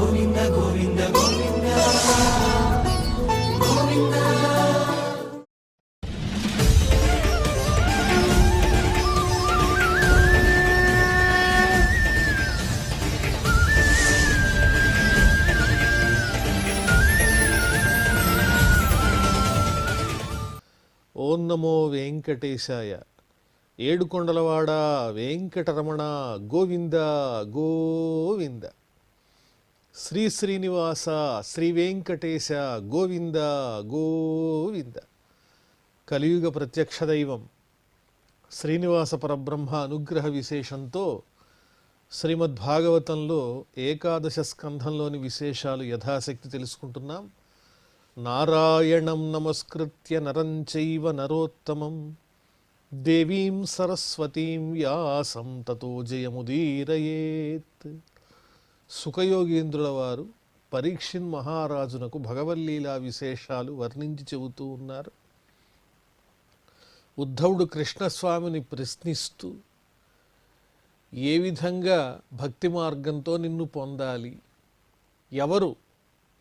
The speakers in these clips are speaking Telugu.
గోవింద గోవింద గోవింద గోవింద. ఓం నమో వెంకటేశాయ. ఏడుకొండలవాడ వెంకటరమణ గోవింద గోవింద. శ్రీ శ్రీనివాస శ్రీ వెంకటేశ గోవింద గోవింద. కలియుగ ప్రత్యక్ష దైవం శ్రీనివాస పరబ్రహ్మ అనుగ్రహ విశేషంతో శ్రీమద్భాగవతంలో ఏకాదశ స్కంధంలోని విశేషాలు యథాశక్తి తెలుసుకుంటున్నాం. నారాయణం నమస్కృత్య నరం చైవ నరోత్తమం దేవీం సరస్వతీం వ్యాసం తతో జయముదీరయేత్. సుఖయోగీంద్రుల వారు పరీక్షిన్ మహారాజునకు భగవల్లీలా విశేషాలు వర్ణించి చెబుతూ ఉన్నారు. ఉద్ధవుడు కృష్ణస్వామిని ప్రశ్నిస్తూ ఏ విధంగా భక్తి మార్గంతో నిన్ను పొందాలి, ఎవరు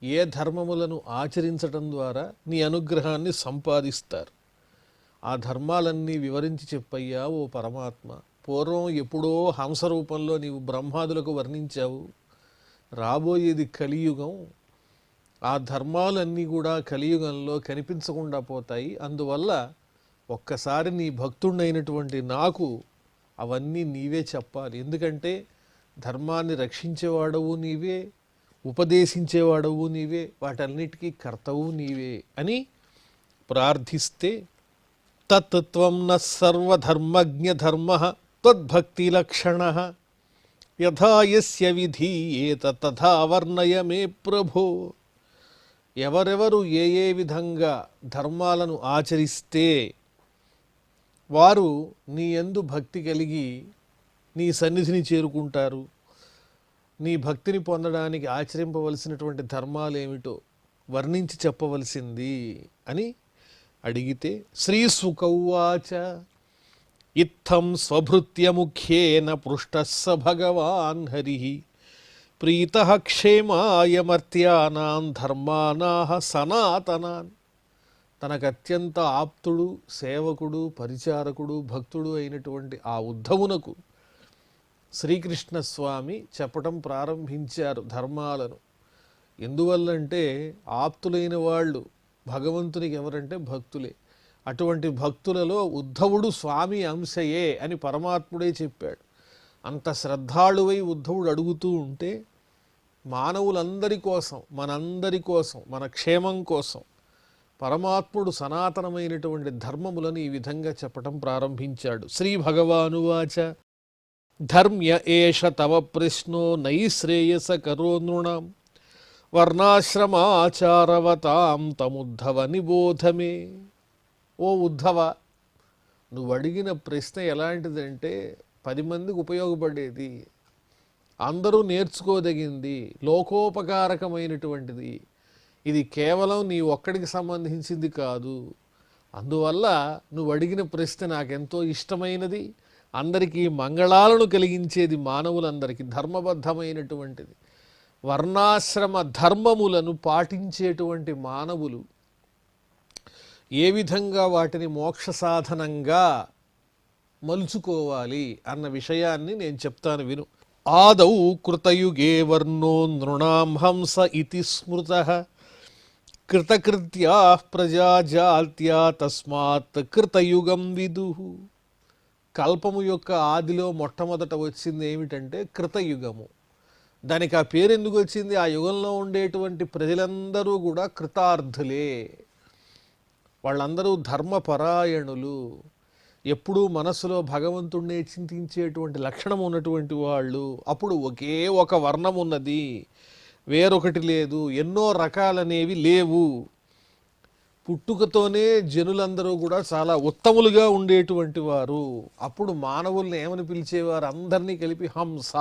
ఏ ధర్మములను ఆచరించటం ద్వారా నీ అనుగ్రహాన్ని సంపాదిస్తారు, ఆ ధర్మాలన్నీ వివరించి చెప్పయ్యా ఓ పరమాత్మ. పూర్వం ఎప్పుడో హంస రూపంలో నీవు బ్రహ్మాదులకు వర్ణించావు, రాబోయేది కలియుగం, ఆ ధర్మాలన్నీ కూడా కలియుగంలో కనిపించకుండా పోతాయి. అందువల్ల ఒక్కసారి నీ భక్తుడైనటువంటి నాకు అవన్నీ నీవే చెప్పాలి. ఎందుకంటే ధర్మాన్ని రక్షించేవాడవు నీవే, ఉపదేశించేవాడవు నీవే, వాటన్నిటికీ కర్తవు నీవే అని ప్రార్థిస్తే తత్వం న సర్వధర్మజ్ఞ ధర్మ త్వద్భక్తి లక్షణ యథా యస్య విధీయేత తథా వర్ణయ మే ప్రభో. ఎవరెవరు ఏ ఏ విధంగా ధర్మాలను ఆచరిస్తే వారు నీ యందు భక్తి కలిగి నీ సన్నిధిని చేరుకుంటారు, నీ భక్తిని పొందడానికి ఆచరింపవలసినటువంటి ధర్మాలేమిటో వర్ణించి చెప్పవలసింది అని అడిగితే శ్రీసుకౌవాచ ఇత్థం స్వభృత్యముఖ్యేన పృష్టః స భగవాన్ హరిః ప్రీతః క్షేమాయ మర్త్యానాం ధర్మానాః సనాతనాన్. తనకు అత్యంత ఆప్తుడు, సేవకుడు, పరిచారకుడు, భక్తుడు అయినటువంటి ఆ ఉద్ధవునకు శ్రీకృష్ణస్వామి చెప్పటం ప్రారంభించారు ధర్మాలను. ఎందువల్లంటే ఆప్తులైన వాళ్ళు భగవంతునికి ఎవరంటే భక్తులే. అటువంటి భక్తులలో ఉద్ధవుడు స్వామి అంశయే అని పరమాత్ముడే చెప్పాడు. అంత శ్రద్ధాళువై ఉద్ధవుడు అడుగుతూ ఉంటే మానవులందరి కోసం, మనందరి కోసం, మన క్షేమం కోసం పరమాత్ముడు సనాతనమైనటువంటి ధర్మములను ఈ విధంగా చెప్పటం ప్రారంభించాడు. శ్రీ భగవానువాచ ధర్మ్య ఏష తవ ప్రశ్నో నైశ్రేయస కరో నృణాం వర్ణాశ్రమాచారవతాం తముద్ధవ నిబోధమే. ఓ ఉద్ధవ, నువ్వు అడిగిన ప్రశ్న ఎలాంటిదంటే 10 మందికి ఉపయోగపడేది, అందరూ నేర్చుకోదగింది, లోకోపకారకమైనటువంటిది. ఇది కేవలం నీ ఒక్కడికి సంబంధించింది కాదు. అందువల్ల నువ్వు అడిగిన ప్రశ్న నాకెంతో ఇష్టమైనది, అందరికీ మంగళాలను కలిగించేది, మానవులందరికీ ధర్మబద్ధమైనటువంటిది. వర్ణాశ్రమ ధర్మములను పాటించేటువంటి మానవులు ఏ విధంగా వాటిని మోక్ష సాధనంగా మలుచుకోవాలి అన్న విషయాన్ని నేను చెప్తాను విను. ఆదౌ కృతయుగే వర్ణో నృణాం హంస ఇతి స్మృతః కృతకృత్యా ప్రజాజాత్యా తస్మాత్ కృతయుగం విదుః. కల్పము యొక్క ఆదిలో మొట్టమొదట వచ్చింది ఏమిటంటే కృతయుగము. దానికి ఆ పేరు ఎందుకు వచ్చింది? ఆ యుగంలో ఉండేటువంటి ప్రజలందరూ కూడా కృతార్థులే, వాళ్ళందరూ ధర్మపరాయణులు, ఎప్పుడూ మనసులో భగవంతుడినే చింతించేటువంటి లక్షణం ఉన్నటువంటి వాళ్ళు. అప్పుడు ఒకే ఒక వర్ణం ఉన్నది, వేరొకటి లేదు, ఎన్నో రకాలనేవి లేవు. పుట్టుకతోనే జనులందరూ కూడా చాలా ఉత్తములుగా ఉండేటువంటి వారు. అప్పుడు మానవుల్ని ఏమని పిలిచేవారు? అందరినీ కలిపి హంస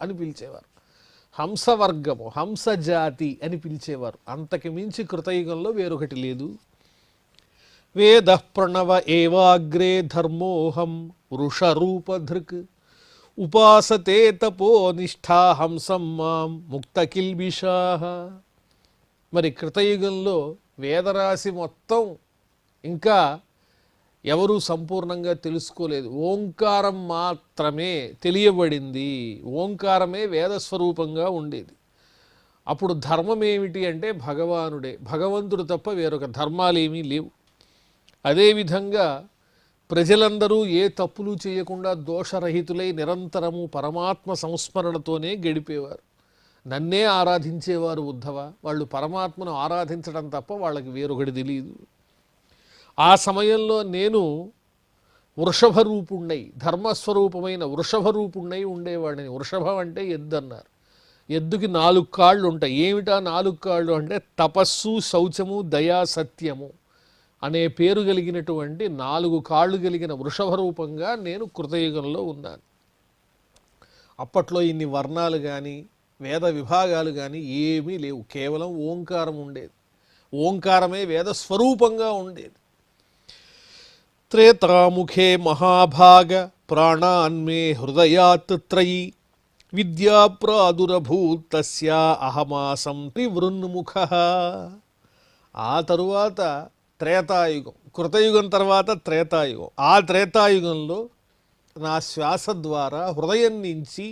అని పిలిచేవారు. హంసవర్గము, హంస జాతి అని పిలిచేవారు. అంతకి మించి కృతయుగంలో వేరొకటి లేదు. వేద ప్రణవ ఏవాగ్రే ధర్మోహం వృషరూపధృక్ ఉపాసతే తపో నిష్ఠా హంసం మాం ముక్త కిల్బిషాః. మరి కృతయుగంలో వేదరాశి మొత్తం ఇంకా ఎవరూ సంపూర్ణంగా తెలుసుకోలేదు. ఓంకారం మాత్రమే తెలియబడింది. ఓంకారమే వేదస్వరూపంగా ఉండేది. అప్పుడు ధర్మం ఏమిటి అంటే భగవానుడే, భగవంతుడు తప్ప వేరొక ధర్మాలేమీ లేవు. అదేవిధంగా ప్రజలందరూ ఏ తప్పులు చేయకుండా దోషరహితులై నిరంతరము పరమాత్మ సంస్మరణతోనే గడిపేవారు. నన్నే ఆరాధించేవారు ఉద్ధవ. వాళ్ళు పరమాత్మను ఆరాధించడం తప్ప వాళ్ళకి వేరొకటి తెలియదు. ఆ సమయంలో నేను వృషభ రూపుణ్ణై, ధర్మస్వరూపమైన వృషభ రూపుణ్ణై ఉండేవాడిని. వృషభం అంటే ఎద్దు అన్నారు. ఎద్దుకి 4 కాళ్ళు ఉంటాయి. ఏమిటా 4 కాళ్ళు అంటే తపస్సు, శౌచము, దయా, సత్యము అనే పేరు కలిగినటువంటి 4 కాళ్ళు కలిగిన వృషభ రూపంగా నేను కృతయుగంలో ఉన్నాను. అప్పట్లో ఇన్ని వర్ణాలు కానీ వేద విభాగాలు కానీ ఏమీ లేవు. కేవలం ఓంకారం ఉండేది. ఓంకారమే వేద స్వరూపంగా ఉండేది. త్రేతాముఖే మహాభాగ ప్రాణాన్మే హృదయాత్ త్రయీ విద్యా ప్రాదురభూతస్య అహమాసం త్రివృన్ముఖః. ఆ తరువాత త్రేతాయుగం, కృతయుగం తర్వాత త్రేతాయుగం. ఆ త్రేతాయుగంలో నా శ్వాస ద్వారా హృదయం నుంచి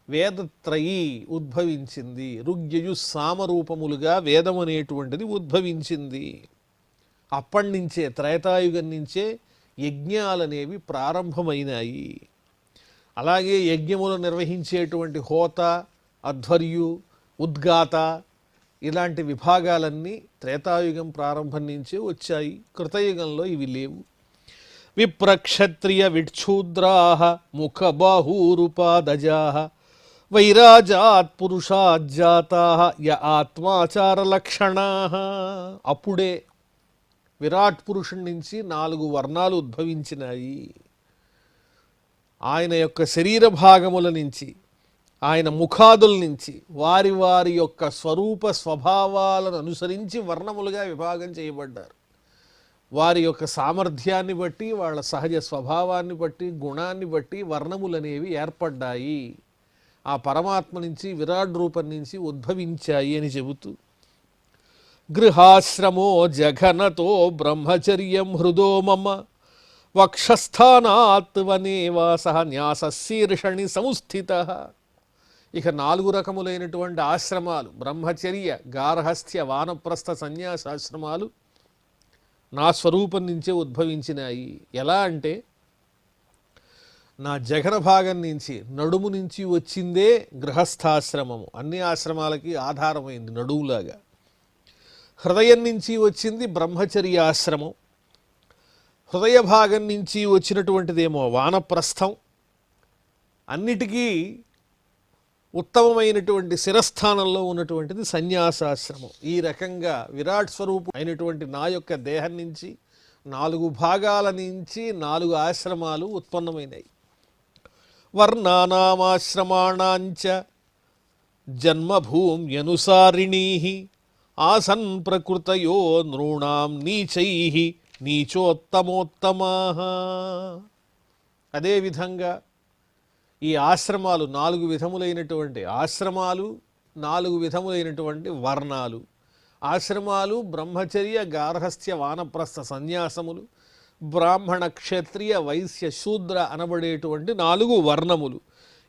వేదత్రయీ ఉద్భవించింది. ఋగ్యజు సామరూపములుగా వేదం అనేటువంటిది ఉద్భవించింది. అప్పటి నుంచే త్రేతాయుగం నుంచే యజ్ఞాలనేవి ప్రారంభమైనాయి. అలాగే యజ్ఞములు నిర్వహించేటువంటి హోత, అధ్వర్యు, ఉద్గాత ఇలాంటి విభాగాలన్నీ త్రేతాయుగం ప్రారంభం నుంచే వచ్చాయి. కృతయుగంలో ఇవి లేవు. విప్రక్షత్రియ విక్షూద్రాః ముఖబాహూరుపాదజాః వైరాజాత్ పురుషాజ్జాతాః య ఆత్మాచారలక్షణాః. అప్పుడే విరాట్ పురుషుడి నుంచి 4 వర్ణాలు ఉద్భవించినాయి. ఆయన యొక్క శరీర భాగముల నుంచి, ఆయన ముఖాదుల నుంచి వారి వారి యొక్క స్వరూప స్వభావాలను అనుసరించి వర్ణములుగా విభాగం చేయబడ్డారు. వారి యొక్క సామర్థ్యాన్ని బట్టి, వాళ్ళ సహజ స్వభావాన్ని బట్టి, గుణాన్ని బట్టి వర్ణములనేవి ఏర్పడ్డాయి. ఆ పరమాత్మ నుంచి, విరాట్ రూపం నుంచి ఉద్భవించాయి అని చెబుతూ గృహాశ్రమో జఘనతో బ్రహ్మచర్యం హృదో మమ వక్షస్థానాత్ వనేవాసః న్యాసశీర్షణి సంస్థితః. ఇక 4 రకములైనటువంటి ఆశ్రమాలు, బ్రహ్మచర్య, గార్హస్థ్య, వానప్రస్థ, సన్యాసాశ్రమాలు నా స్వరూపం నుంచే ఉద్భవించినాయి. ఎలా అంటే నా జఘన భాగం నుంచి, నడుము నుంచి వచ్చిందే గృహస్థాశ్రమము. అన్ని ఆశ్రమాలకి ఆధారమైంది నడువులాగా. హృదయం నుంచి వచ్చింది బ్రహ్మచర్యాశ్రమం. హృదయ భాగం నుంచి వచ్చినటువంటిదేమో వానప్రస్థం. అన్నిటికీ ఉత్తమమైనటువంటి శిరస్థానంలో ఉన్నటువంటిది సన్యాసాశ్రమం. ఈ రకంగా విరాట్ స్వరూపం అయినటువంటి నా యొక్క దేహం నుంచి 4 భాగాల నుంచి 4 ఆశ్రమాలు ఉత్పన్నమైనాయి. వర్ణానామాశ్రమాణాంచ జన్మభూమ్యనుసారిణీః ఆసన్ ప్రకృతయో నృణాం నీచైః నీచోత్తమోత్తమాః. అదేవిధంగా ఈ ఆశ్రమాలు 4 విధములైనటువంటి ఆశ్రమాలు, 4 విధములైనటువంటి వర్ణాలు. ఆశ్రమాలు బ్రహ్మచర్య, గార్హస్థ్య, వానప్రస్థ, సన్యాసములు. బ్రాహ్మణ, క్షత్రియ, వైశ్య, శూద్ర అనబడేటువంటి 4 వర్ణములు.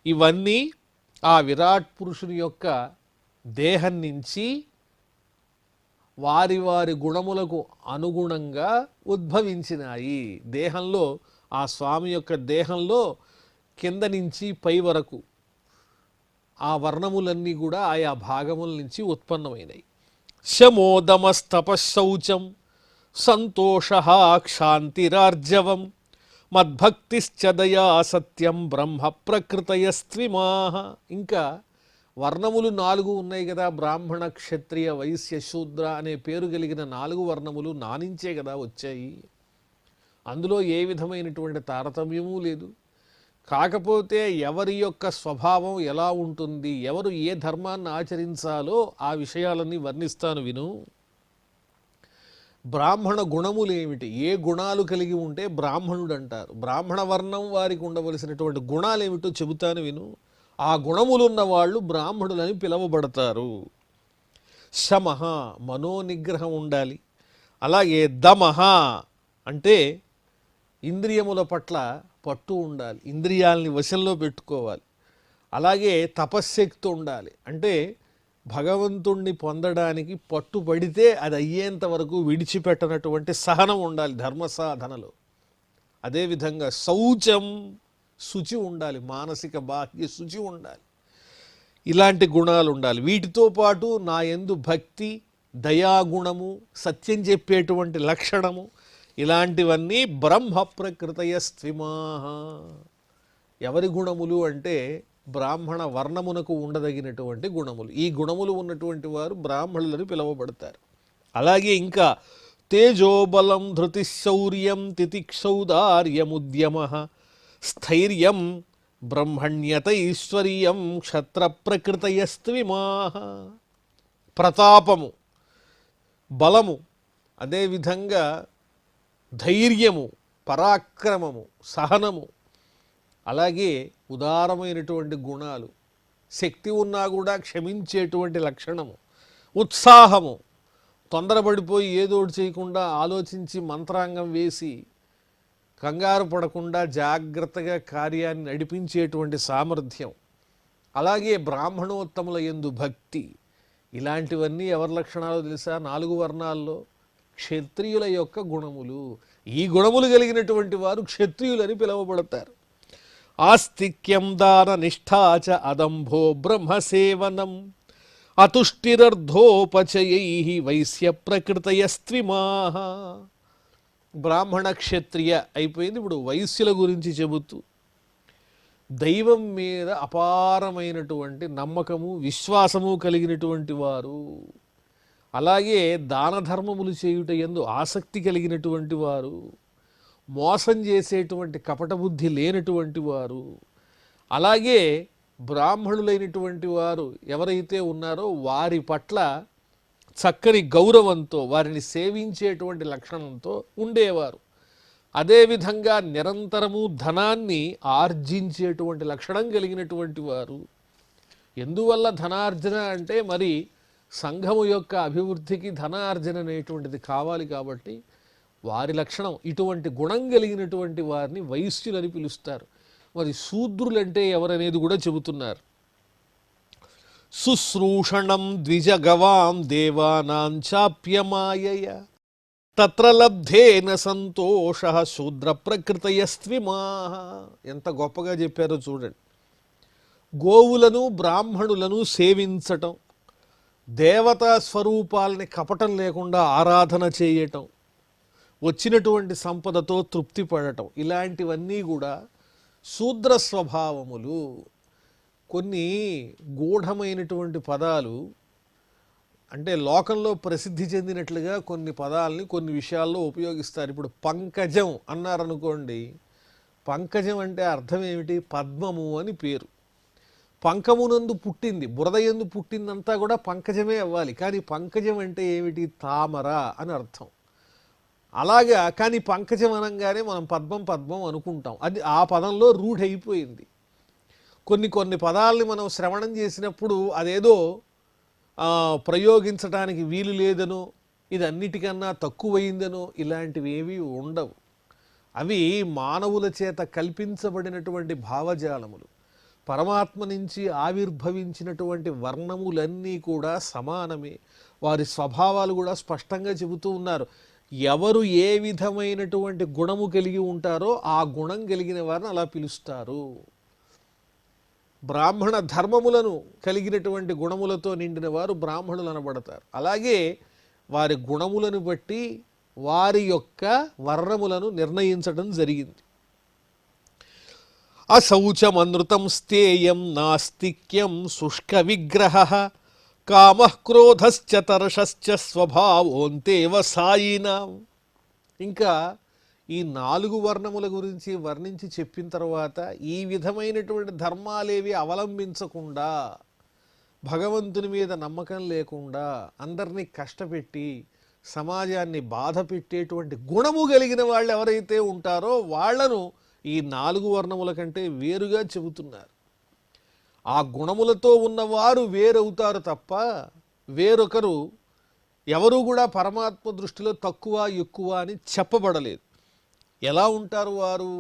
ఇవన్నీ ఆ విరాట్ పురుషుని యొక్క దేహం నుంచి వారి వారి గుణములకు అనుగుణంగా ఉద్భవించినాయి. దేహంలో, ఆ స్వామి యొక్క దేహంలో కింద నుంచి పై వరకు ఆ వర్ణములన్నీ కూడా ఆయా భాగముల నుంచి ఉత్పన్నమైనవి. శమోదమస్తపశౌచం సంతోష క్షాంతిరార్జవం మద్భక్తిశ్చదయా సత్యం బ్రహ్మ ప్రకృతయస్త్విమాః. ఇంకా వర్ణములు 4 ఉన్నాయి కదా, బ్రాహ్మణ, క్షత్రియ, వైశ్య, శూద్ర అనే పేరు కలిగిన 4 వర్ణములు నా నుంచే కదా వచ్చాయి. అందులో ఏ విధమైనటువంటి తారతమ్యమూ లేదు. కాకపోతే ఎవరి యొక్క స్వభావం ఎలా ఉంటుంది, ఎవరు ఏ ధర్మాన్ని ఆచరించాలో ఆ విషయాలన్నీ వర్ణిస్తాను విను. బ్రాహ్మణ గుణములు ఏమిటి, ఏ గుణాలు కలిగి ఉంటే బ్రాహ్మణుడు అంటారు, బ్రాహ్మణ వర్ణం వారికి ఉండవలసినటువంటి గుణాలు ఏమిటో చెబుతాను విను. ఆ గుణములున్న వాళ్ళు బ్రాహ్మణులని పిలువబడతారు. శమః మనోనిగ్రహం ఉండాలి. అలాగే దమః అంటే ఇంద్రియముల పట్ల పట్టు ఉండాలి, ఇంద్రియాలని వశంలో పెట్టుకోవాలి. అలాగే తపశ్శక్తి ఉండాలి, అంటే భగవంతుణ్ణి పొందడానికి పట్టుబడితే అది అయ్యేంత వరకు విడిచిపెట్టనటువంటి సహనం ఉండాలి ధర్మ సాధనలో. అదేవిధంగా శౌచం, శుచి ఉండాలి, మానసిక బాహ్య శుచి ఉండాలి. ఇలాంటి గుణాలు ఉండాలి. వీటితో పాటు నా యందు భక్తి, దయాగుణము, సత్యం చెప్పేటువంటి లక్షణము, ఇలాంటివన్నీ బ్రహ్మ ప్రకృతయ స్త్విమాహ. ఎవరి గుణములు అంటే బ్రాహ్మణ వర్ణమునకు ఉండదగినటువంటి గుణములు. ఈ గుణములు ఉన్నటువంటి వారు బ్రాహ్మణులని పిలువబడతారు. అలాగే ఇంకా తేజోబలం, ధృతిశౌర్యం, తితిక్షౌదార్యముద్యమ, స్థైర్యం, బ్రహ్మణ్యత, ఈశ్వర్యం, క్షత్ర ప్రకృతయస్త్విమాహ. ప్రతాపము, బలము, అదేవిధంగా ధైర్యము, పరాక్రమము, సహనము, అలాగే ఉదారమైనటువంటి గుణాలు, శక్తి ఉన్నా కూడా క్షమించేటువంటి లక్షణము, ఉత్సాహము, తొందరపడిపోయి ఏదోటి చేయకుండా ఆలోచించి మంత్రాంగం వేసి కంగారు పడకుండా జాగ్రత్తగా కార్యాన్ని నడిపించేటువంటి సామర్థ్యం, అలాగే బ్రాహ్మణోత్తముల యందు భక్తి. ఇలాంటివన్నీ ఎవరి లక్షణాలు తెలుసా? 4 వర్ణాల్లో క్షత్రియుల యొక్క గుణములు. ఈ గుణములు కలిగినటువంటి వారు క్షత్రియులని పిలువబడతారు. ఆస్తిక్యం, దాన, నిష్ఠాచ, అదంభో, బ్రహ్మసేవనం, అతుష్టిరర్ధోపచయై, వైశ్య ప్రకృతయస్త్విమాహ. బ్రాహ్మణ, క్షత్రియ అయిపోయింది. ఇప్పుడు వైశ్యుల గురించి చెబుతూ దైవం మీద అపారమైనటువంటి నమ్మకము, విశ్వాసము కలిగినటువంటి వారు, అలాగే దాన ధర్మములు చేయుట యందు ఆసక్తి కలిగినటువంటి వారు, మోసం చేసేటువంటి కపట బుద్ధి లేనటువంటి వారు, అలాగే బ్రాహ్మణులైనటువంటి వారు ఎవరైతే ఉన్నారో వారి పట్ల చక్కని గౌరవంతో వారిని సేవించేటువంటి లక్షణంతో ఉండేవారు. అదేవిధంగా నిరంతరము ధనాన్ని ఆర్జించేటువంటి లక్షణం కలిగినటువంటి వారు. ఎందువల్ల ధనార్జన అంటే మరి సంఘము యొక్క అభివృద్ధికి ధనార్జన అనేటువంటిది కావాలి కాబట్టి వారి లక్షణం. ఇటువంటి గుణం కలిగినటువంటి వారిని వైశ్యులని పిలుస్తారు. మరి శూద్రులంటే ఎవరనేది కూడా చెబుతున్నారు. శుశ్రూషణం ద్విజగవాం దేవానాం చాప్యమాయయ, తత్ర లబ్ధేన సంతోష, శూద్ర ప్రకృతయస్త్విమాహ. ఎంత గొప్పగా చెప్పారో చూడండి. గోవులను, బ్రాహ్మణులను సేవించటం, దేవతా స్వరూపాలని కపటం లేకుండా ఆరాధన చేయటం, వచ్చినటువంటి సంపదతో తృప్తి పడటం, ఇలాంటివన్నీ కూడా శూద్ర స్వభావములు. కొన్ని గూఢమైనటువంటి పదాలు, అంటే లోకంలో ప్రసిద్ధి చెందినట్లుగా కొన్ని పదాలని కొన్ని విషయాల్లో ఉపయోగిస్తారు. ఇప్పుడు పంకజం అన్నారనుకోండి, పంకజం అంటే అర్థం ఏమిటి? పద్మము అని పేరు. పంకమునందు పుట్టింది, బురదయందు పుట్టిందంతా కూడా పంకజమే అవ్వాలి. కానీ పంకజం అంటే ఏమిటి? తామర అని అర్థం. అలాగా కానీ పంకజం అనగానే మనం పద్మం పద్మం అనుకుంటాం. అది ఆ పదంలో రూఢైపోయింది. కొన్ని పదాలని మనం శ్రవణం చేసినప్పుడు అదేదో ప్రయోగించడానికి వీలు లేదనో, ఇది అన్నిటికన్నా తక్కువైందనో ఇలాంటివి ఏవి ఉండవు. అవి మానవుల చేత కల్పించబడినటువంటి భావజాలములు. పరమాత్మ నుంచి ఆవిర్భవించినటువంటి వర్ణములన్నీ కూడా సమానమే. వారి స్వభావాలు కూడా స్పష్టంగా చెబుతూ ఉన్నారు. ఎవరు ఏ విధమైనటువంటి గుణము కలిగి ఉంటారో ఆ గుణం కలిగిన వారిని అలా పిలుస్తారు. బ్రాహ్మణ ధర్మములను కలిగినటువంటి గుణములతో నిండిన వారు బ్రాహ్మణులు అనబడతారు. అలాగే వారి గుణములను బట్టి వారి యొక్క వర్ణములను నిర్ణయించడం జరిగింది. అశౌచమనృతం స్థేయం, నాస్తిక్యం శుష్క విగ్రహ, కామః క్రోధశ్చ తర్షశ్చ స్వభావోంతేవ సాయినాం. ఇంకా ఈ 4 వర్ణముల గురించి వర్ణించి చెప్పిన తర్వాత ఈ విధమైనటువంటి ధర్మాలేవి అవలంబించకుండా, భగవంతుని మీద నమ్మకం లేకుండా, అందరినీ కష్టపెట్టి సమాజాన్ని బాధ పెట్టేటువంటి గుణము కలిగిన వాళ్ళు ఎవరైతే ఉంటారో వాళ్లను ఈ 4 వర్ణముల కంటే వేరుగా చెబుతున్నారు. ఆ గుణములతో ఉన్నవారు వేరవుతారు తప్ప వేరొకరు ఎవరు కూడా పరమాత్మ దృష్టిలో తక్కువ ఎక్కువ అని చెప్పబడలేదు. ఎలా ఉంటారు వారు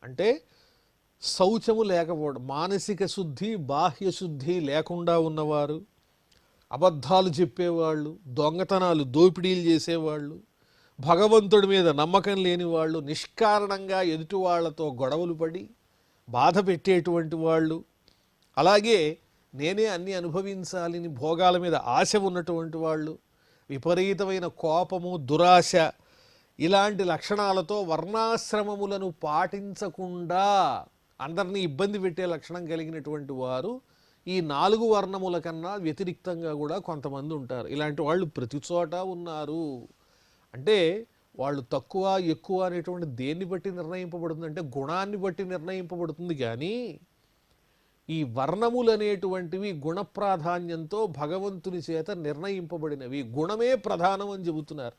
అంటే శౌచము లేకపోవడం, మానసిక శుద్ధి బాహ్య శుద్ధి లేకుండా ఉన్నవారు, అబద్ధాలు చెప్పేవాళ్ళు, దొంగతనాలు దోపిడీలు చేసేవాళ్ళు, భగవంతుడి మీద నమ్మకం లేని వాళ్ళు, నిష్కారణంగా ఎదుటి వాళ్లతో గొడవలు పడి బాధ పెట్టేటువంటి వాళ్ళు, అలాగే నేనే అన్నీ అనుభవించాలని భోగాల మీద ఆశ ఉన్నటువంటి వాళ్ళు, విపరీతమైన కోపము దురాశ ఇలాంటి లక్షణాలతో వర్ణాశ్రమములను పాటించకుండా అందరినీ ఇబ్బంది పెట్టే లక్షణం కలిగినటువంటి వారు ఈ 4 వర్ణముల కన్నా వ్యతిరిక్తంగా కూడా కొంతమంది ఉంటారు. ఇలాంటి వాళ్ళు ప్రతి చోట ఉన్నారు. అంటే వాళ్ళు తక్కువ ఎక్కువ అనేటువంటి దేన్ని బట్టి నిర్ణయింపబడుతుంది అంటే గుణాన్ని బట్టి నిర్ణయింపబడుతుంది. కానీ ఈ వర్ణములు అనేటువంటివి గుణ ప్రాధాన్యంతో భగవంతుని చేత నిర్ణయింపబడినవి. గుణమే ప్రధానం అని చెబుతున్నారు.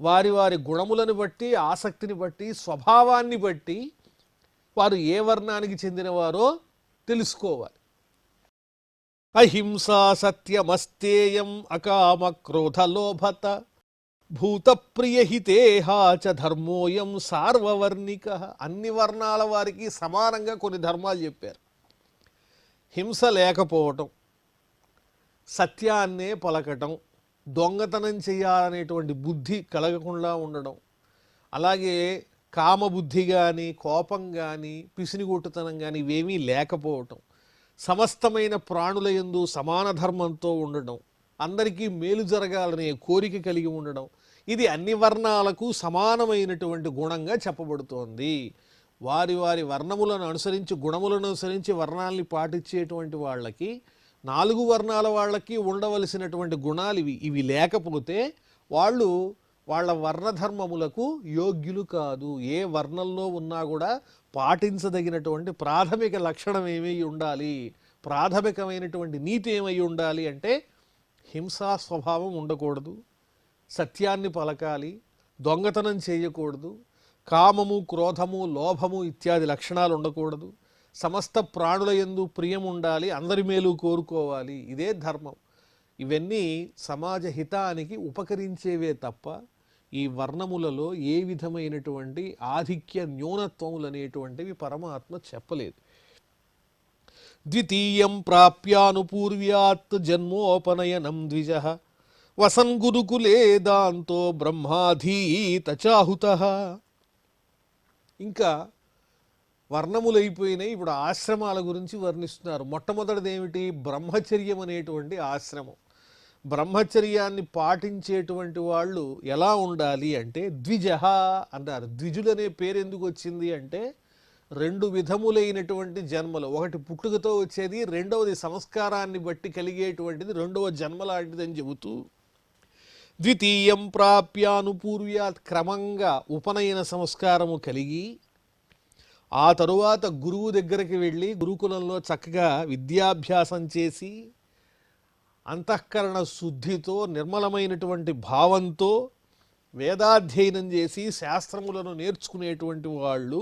వారి వారి గుణములను బట్టి, ఆసక్తిని బట్టి, స్వభావాన్ని బట్టి వారు ఏ వర్ణానికి చెందినవారో తెలుసుకోవాలి. అహింసా సత్యమస్తేయం అకామ క్రోధ లోభత భూతప్రియహితేహాచ ధర్మోయం సార్వవర్ణిక. అన్ని వర్ణాల వారికి సమానంగా కొన్ని ధర్మాలు చెప్పారు. హింస లేకపోవటం, సత్యాన్నే పలకటం, దొంగతనం చేయాలనేటువంటి బుద్ధి కలగకుండా ఉండడం, అలాగే కామబుద్ధి కానీ కోపం కానీ పిసినిగొట్టుతనం కానీ ఇవేమీ లేకపోవటం, సమస్తమైన ప్రాణుల యందు సమాన ధర్మంతో ఉండడం, అందరికీ మేలు జరగాలనే కోరిక కలిగి ఉండడం, ఇది అన్ని వర్ణాలకు సమానమైనటువంటి గుణంగా చెప్పబడుతోంది. వారి వారి వర్ణములను అనుసరించి గుణములను అనుసరించి వర్ణాలని పాటించేటువంటి వాళ్ళకి 4 వర్ణాల వాళ్ళకి ఉండవలసినటువంటి గుణాలు ఇవి లేకపోతే వాళ్ళు వాళ్ళ వర్ణధర్మములకు యోగ్యులు కాదు. ఏ వర్ణంలో ఉన్నా కూడా పాటించదగినటువంటి ప్రాథమిక లక్షణం ఏమై ఉండాలి, ప్రాథమికమైనటువంటి నీతి ఏమై ఉండాలి అంటే హింసా స్వభావం ఉండకూడదు, సత్యాన్ని పలకాలి, దొంగతనం చేయకూడదు, కామము క్రోధము లోభము ఇత్యాది లక్షణాలు ఉండకూడదు, సమస్త ప్రాణుల యందు ప్రియం ఉండాలి, అందరి మేలు కోరుకోవాలి. ఇదే ధర్మం. ఇవన్నీ సమాజ హితానికి ఉపకరించేవే తప్ప ఈ వర్ణములలో ఏ విధమైనటువంటి ఆధిక్య న్యూనత్వములు అనేటువంటివి పరమాత్మ చెప్పలేదు. ద్వితీయం ప్రాప్యానుపూర్వ్యాత్ జన్మోపనయనం ద్విజః వసన్ గురుకులే దాంతో బ్రహ్మాధీత చాహుతః. ఇంకా వర్ణములైపోయినాయి, ఇప్పుడు ఆశ్రమాల గురించి వర్ణిస్తున్నారు. మొట్టమొదటిది ఏమిటి? బ్రహ్మచర్యం అనేటువంటి ఆశ్రమం. బ్రహ్మచర్యాన్ని పాటించేటువంటి వాళ్ళు ఎలా ఉండాలి అంటే ద్విజః అన్నారు. ద్విజులనే పేరు ఎందుకు వచ్చింది అంటే 2 విధములైనటువంటి జన్మలు, ఒకటి పుట్టుకతో వచ్చేది, రెండవది సంస్కారాన్ని బట్టి కలిగేటువంటిది, రెండవ జన్మ లాంటిదని చెబుతూ ద్వితీయం ప్రాప్యానుపూర్వ్యాత్ క్రమంగా ఉపనయన సంస్కారము కలిగి ఆ తరువాత గురువు దగ్గరికి వెళ్ళి గురుకులంలో చక్కగా విద్యాభ్యాసం చేసి అంతఃకరణ శుద్ధితో నిర్మలమైనటువంటి భావంతో వేదాధ్యయనం చేసి శాస్త్రములను నేర్చుకునేటువంటి వాళ్ళు,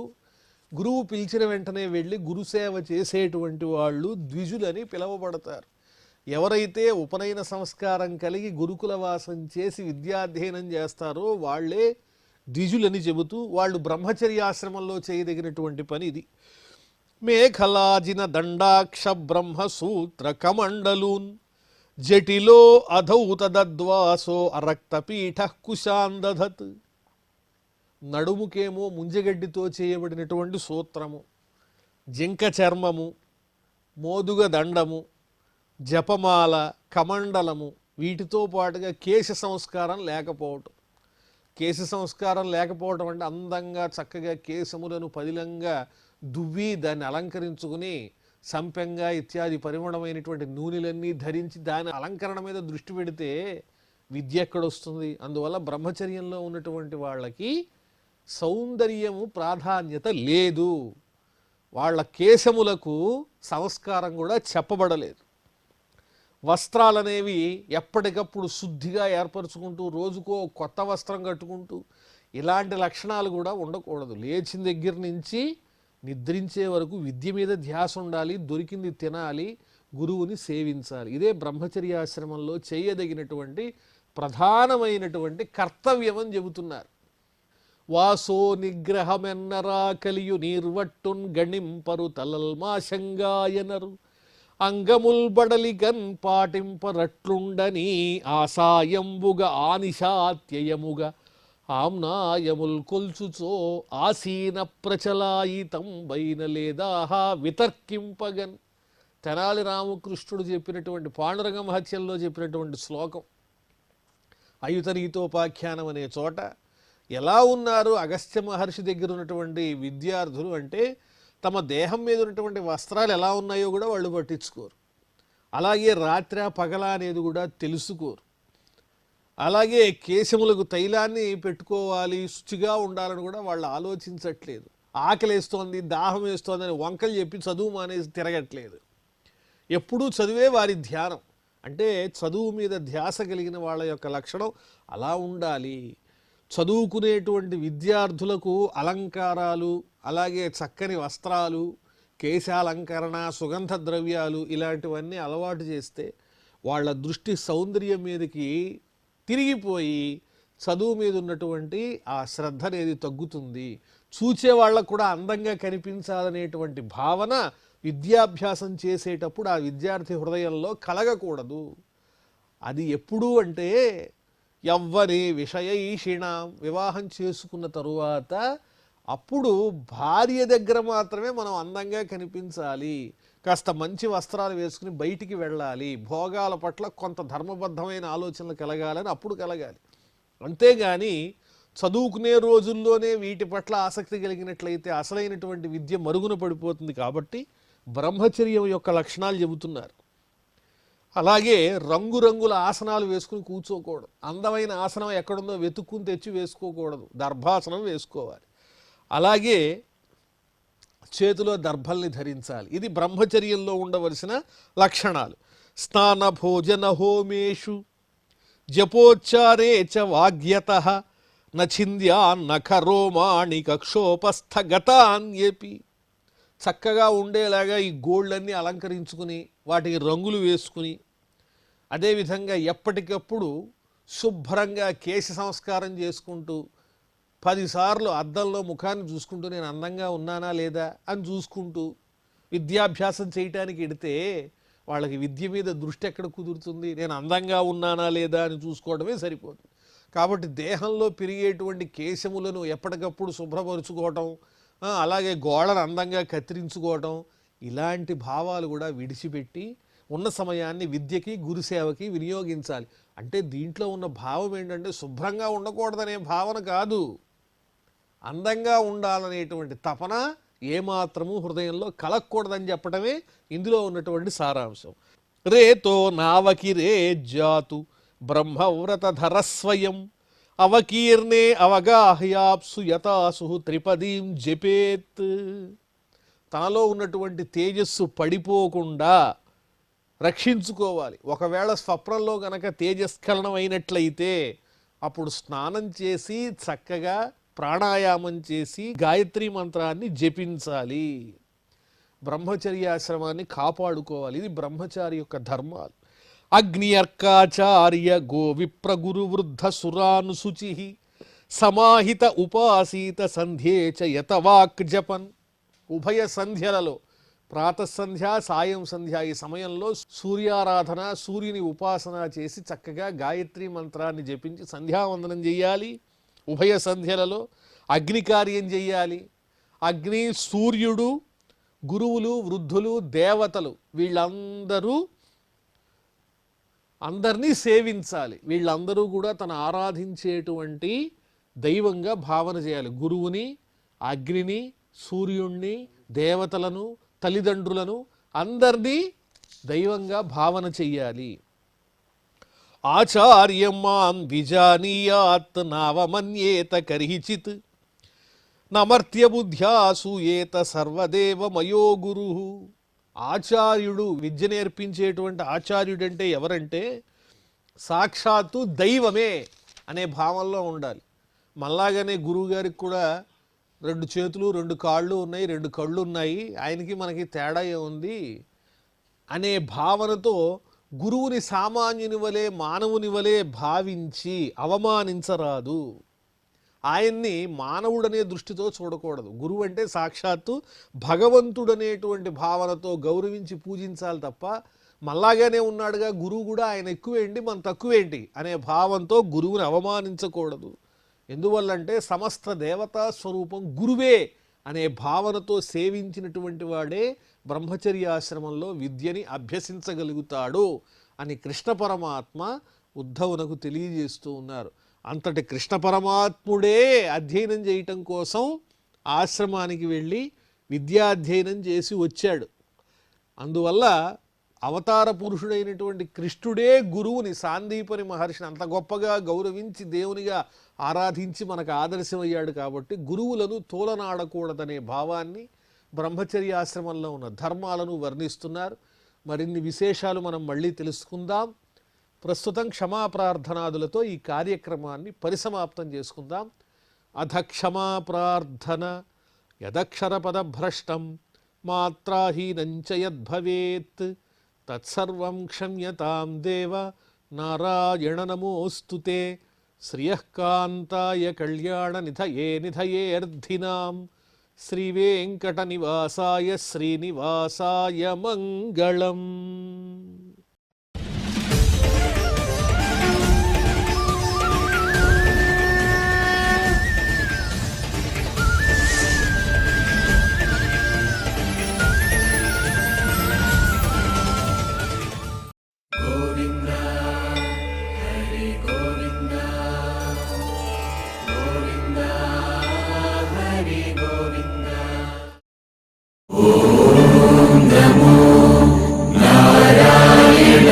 గురువు పిలిచిన వెంటనే వెళ్ళి గురుసేవ చేసేటువంటి వాళ్ళు ద్విజులని పిలువబడతారు. ఎవరైతే ఉపనయన సంస్కారం కలిగి గురుకుల వాసం చేసి విద్యాధ్యయనం చేస్తారో వాళ్ళే ద్విజులని చెబుతూ వాళ్ళు బ్రహ్మచర్యాశ్రమంలో చేయదగినటువంటి పని ఇది. మేఖలాజిన దండాక్ష బ్రహ్మసూత్ర కమండలూన్ జటిలో అధౌతద్వాసో అరక్తపీఠ కుశాందధత్. నడుముకేమో ముంజగడ్డితో చేయబడినటువంటి సూత్రము, జింక చర్మము, మోదుగ దండము, జపమాల, కమండలము, వీటితో పాటుగా కేశ సంస్కారం లేకపోవటం. కేశ సంస్కారం లేకపోవటం అంటే అందంగా చక్కగా కేశములను పదిలంగా దువ్వి దాన్ని అలంకరించుకుని సంపెంగా ఇత్యాది పరిమళమైనటువంటి నూనెలన్నీ ధరించి దాని అలంకరణ మీద దృష్టి పెడితే విద్య ఎక్కడొస్తుంది? అందువల్ల బ్రహ్మచర్యంలో ఉన్నటువంటి వాళ్ళకి సౌందర్యము ప్రాధాన్యత లేదు. వాళ్ళ కేశములకు సంస్కారం కూడా చెప్పబడలేదు. వస్త్రాలనేవి ఎప్పటికప్పుడు శుద్ధిగా ఏర్పరచుకుంటూ రోజుకో కొత్త వస్త్రం కట్టుకుంటూ ఇలాంటి లక్షణాలు కూడా ఉండకూడదు. లేచిన దగ్గర నుంచి నిద్రించే వరకు విద్య మీద ధ్యాస ఉండాలి, దొరికింది తినాలి, గురువుని సేవించాలి. ఇదే బ్రహ్మచర్యాశ్రమంలో చేయదగినటువంటి ప్రధానమైనటువంటి కర్తవ్యం అని చెబుతున్నారు. వాసో నిగ్రహమెన్నరా కలియు నీర్వట్టున్ గణింపరు తలల్మాశంగాయనరు అంగముల్ బడలిగన్ పాటింపరట్లుండని ఆసాయంబుగ ఆనిశాత్యయముగ ఆమ్నాయముల్ కొల్చుచో ఆసీన ప్రచలాయితం బైన లేదాహా వితర్కింపగన్. తెనాలి రామకృష్ణుడు చెప్పినటువంటి పాండురంగ మహత్యంలో చెప్పినటువంటి శ్లోకం అయుతనీతోపాఖ్యానం అనే చోట ఎలా ఉన్నారు అగస్త్య మహర్షి దగ్గర ఉన్నటువంటి విద్యార్థులు అంటే తమ దేహం మీద ఉన్నటువంటి వస్త్రాలు ఎలా ఉన్నాయో కూడా వాళ్ళు పట్టించుకోరు. అలాగే రాత్రి పగల అనేది కూడా తెలుసుకోరు. అలాగే కేశములకు తైలాన్ని పెట్టుకోవాలి, శుచిగా ఉండాలని కూడా వాళ్ళు ఆలోచించట్లేదు. ఆకలేస్తోంది, దాహం వేస్తోంది అని వంకలు చెప్పి చదువు మానేసి తిరగట్లేదు. ఎప్పుడూ చదువే వారి ధ్యానం. అంటే చదువు మీద ధ్యాస కలిగిన వాళ్ళ యొక్క లక్షణం అలా ఉండాలి. చదువుకునేటువంటి విద్యార్థులకు అలంకారాలు, అలాగే చక్కని వస్త్రాలు, కేశాలంకరణ, సుగంధ ద్రవ్యాలు ఇలాంటివన్నీ అలవాటు చేస్తే వాళ్ళ దృష్టి సౌందర్యం మీదకి తిరిగిపోయి చదువు మీద ఉన్నటువంటి ఆ శ్రద్ధ అనేది తగ్గుతుంది. చూచే వాళ్ళకు కూడా అందంగా కనిపించాలనేటువంటి భావన విద్యాభ్యాసం చేసేటప్పుడు ఆ విద్యార్థి హృదయంలో కలగకూడదు. అది ఎప్పుడు అంటే యవ్వని విషయైషిణాం, వివాహం చేసుకున్న తరువాత అప్పుడు భార్య దగ్గర మాత్రమే మనం అందంగా కనిపించాలి, కాస్త మంచి వస్త్రాలు వేసుకుని బయటికి వెళ్ళాలి, భోగాల పట్ల కొంత ధర్మబద్ధమైన ఆలోచనలు కలగాలని అప్పుడు కలగాలి. అంతేగాని చదువుకునే రోజుల్లోనే వీటి పట్ల ఆసక్తి కలిగినట్లయితే అసలైనటువంటి విద్య మరుగున పడిపోతుంది. కాబట్టి బ్రహ్మచర్యం యొక్క లక్షణాలు చెబుతున్నారు. అలాగే రంగురంగుల ఆసనాలు వేసుకుని కూర్చోకూడదు. అందమైన ఆసనం ఎక్కడుందో వెతుక్కుని తెచ్చి వేసుకోకూడదు, దర్భాసనం వేసుకోవాలి. అలాగే చేతిలో దర్భల్ని ధరించాలి. ఇది బ్రహ్మచర్యంలో ఉండవలసిన లక్షణాలు. స్నాన భోజన హోమేషు జపోచ్చారే చ వాగ్యతః నచింద్యా నఖరోమాణి కక్షోపస్థగతాన్యేపి. చక్కగా ఉండేలాగా ఈ గోళ్ళన్నీ అలంకరించుకుని వాటికి రంగులు వేసుకుని, అదేవిధంగా ఎప్పటికప్పుడు శుభ్రంగా కేశ సంస్కారం చేసుకుంటూ 10 సార్లు అద్దంలో ముఖాన్ని చూసుకుంటూ నేను అందంగా ఉన్నానా లేదా అని చూసుకుంటూ విద్యాభ్యాసం చేయటానికి ఎడితే వాళ్ళకి విద్య మీద దృష్టి ఎక్కడ కుదురుతుంది? నేను అందంగా ఉన్నానా లేదా అని చూసుకోవడమే సరిపోతుంది. కాబట్టి దేహంలో పెరిగేటువంటి కేశములను ఎప్పటికప్పుడు శుభ్రపరుచుకోవటం, అలాగే గోడను అందంగా కత్తిరించుకోవటం, ఇలాంటి భావాలు కూడా విడిచిపెట్టి ఉన్న సమయాన్ని విద్యకి గురుసేవకి వినియోగించాలి. అంటే దీంట్లో ఉన్న భావం ఏంటంటే శుభ్రంగా ఉండకూడదనే భావన కాదు, అందంగా ఉండాలనేటువంటి తపన ఏమాత్రము హృదయంలో కలగకూడదని చెప్పడమే ఇందులో ఉన్నటువంటి సారాంశం. రేతో నావకి రే జాతు బ్రహ్మవ్రత ధరస్వయం అవకీర్ణే అవగాహ్యాప్సు యథాసు త్రిపదీం జపేత్. తనలో ఉన్నటువంటి తేజస్సు పడిపోకుండా రక్షించుకోవాలి. ఒకవేళ స్వప్నంలో గనక తేజస్ఖలనం అయినట్లయితే అప్పుడు స్నానం చేసి చక్కగా ప్రాణాయామం చేసి గాయత్రి మంత్రాన్ని జపించాలి. బ్రహ్మచర్యాశ్రమాన్ని కాపాడుకోవాలి. ఇది బ్రహ్మచారి యొక్క ధర్మాలు. అగ్నియర్కాచార్య గోవిప్ర గురు వృద్ధ సురానుశుచి సమాహిత ఉపాసీత సంధ్యేచ యతవాక్ జపన్. ఉభయ సంధ్యలలో ప్రాతఃసంధ్య సాయం సంధ్య ఈ సమయంలో సూర్యారాధన, సూర్యుని ఉపాసన చేసి చక్కగా గాయత్రి మంత్రాన్ని జపించి సంధ్యావందనం చేయాలి. ఉభయ సంధ్యలలో అగ్ని కార్యం చేయాలి. అగ్ని, సూర్యుడు, గురువులు, వృద్ధులు, దేవతలు అందరినీ సేవించాలి. వీళ్ళందరూ కూడా తను ఆరాధించేటువంటి దైవంగా భావన చేయాలి. గురువుని, అగ్నిని, సూర్యుణ్ణి, దేవతలను, తల్లిదండ్రులను అందరినీ దైవంగా భావన చెయ్యాలి. ఆచార్యం మాం విజానీయాత్ నావమన్యేత కర్హిచిత్ నమర్త్య బుద్ధ్యా సూయేత సర్వదేవ మయో గురు. ఆచార్యుడు, విద్య నేర్పించేటువంటి ఆచార్యుడు అంటే ఎవరంటే సాక్షాత్తు దైవమే అనే భావంలో ఉండాలి. మళ్ళాగానే గురువుగారికి కూడా 2 చేతులు 2 కాళ్ళు ఉన్నాయి, 2 కళ్ళు ఉన్నాయి, ఆయనకి మనకి తేడా ఏముంది అనే భావనతో గురువుని సామాన్యుని వలె మానవుని వలె భావించి అవమానించరాదు. ఆయన్ని మానవుడనే దృష్టితో చూడకూడదు. గురువు అంటే సాక్షాత్తు భగవంతుడనేటువంటి భావనతో గౌరవించి పూజించాలి తప్ప మళ్ళాగానే ఉన్నాడుగా గురువు కూడా, ఆయన ఎక్కువేంటి మన తక్కువేంటి అనే భావంతో గురువుని అవమానించకూడదు. ఎందువల్లంటే సమస్త దేవతా స్వరూపం గురువే అనే భావనతో సేవించినటువంటి వాడే బ్రహ్మచర్యాశ్రమంలో విద్యని అభ్యసించగలుగుతాడు అని కృష్ణ పరమాత్మ ఉద్ధవునకు తెలియజేస్తూ ఉన్నారు. అంతటి కృష్ణ పరమాత్ముడే అధ్యయనం చేయటం కోసం ఆశ్రమానికి వెళ్ళి విద్యాధ్యయనం చేసి వచ్చాడు. అందువల్ల అవతార పురుషుడైనటువంటి కృష్ణుడే గురువుని, సాందీపని మహర్షిని అంత గొప్పగా గౌరవించి దేవునిగా ఆరాధించి మనకు ఆదర్శమయ్యాడు. కాబట్టి గురువులను తోలనాడకూడదనే భావాన్ని బ్రహ్మచర్యాశ్రమంలో ఉన్న ధర్మాలను వర్ణిస్తున్నారు. మరిన్ని విశేషాలు మనం మళ్ళీ తెలుసుకుందాం. ప్రస్తుతం క్షమాప్రార్థనాదులతో ఈ కార్యక్రమాన్ని పరిసమాప్తం చేసుకుందాం. అధ క్షమాప్రార్థన యదక్షరపదభ్రష్టం మాత్రాహీనంచ యద్భవేత్ తత్సర్వం క్షమ్యతాం దేవ నారాయణ నమోస్తుతే. శ్రియఃకాంతాయ కళ్యాణ నిధయే నిధయేర్ధినాం శ్రీవేంకటనివాసాయ శ్రీనివాసాయ మంగళం. నమో నారాయణాయ.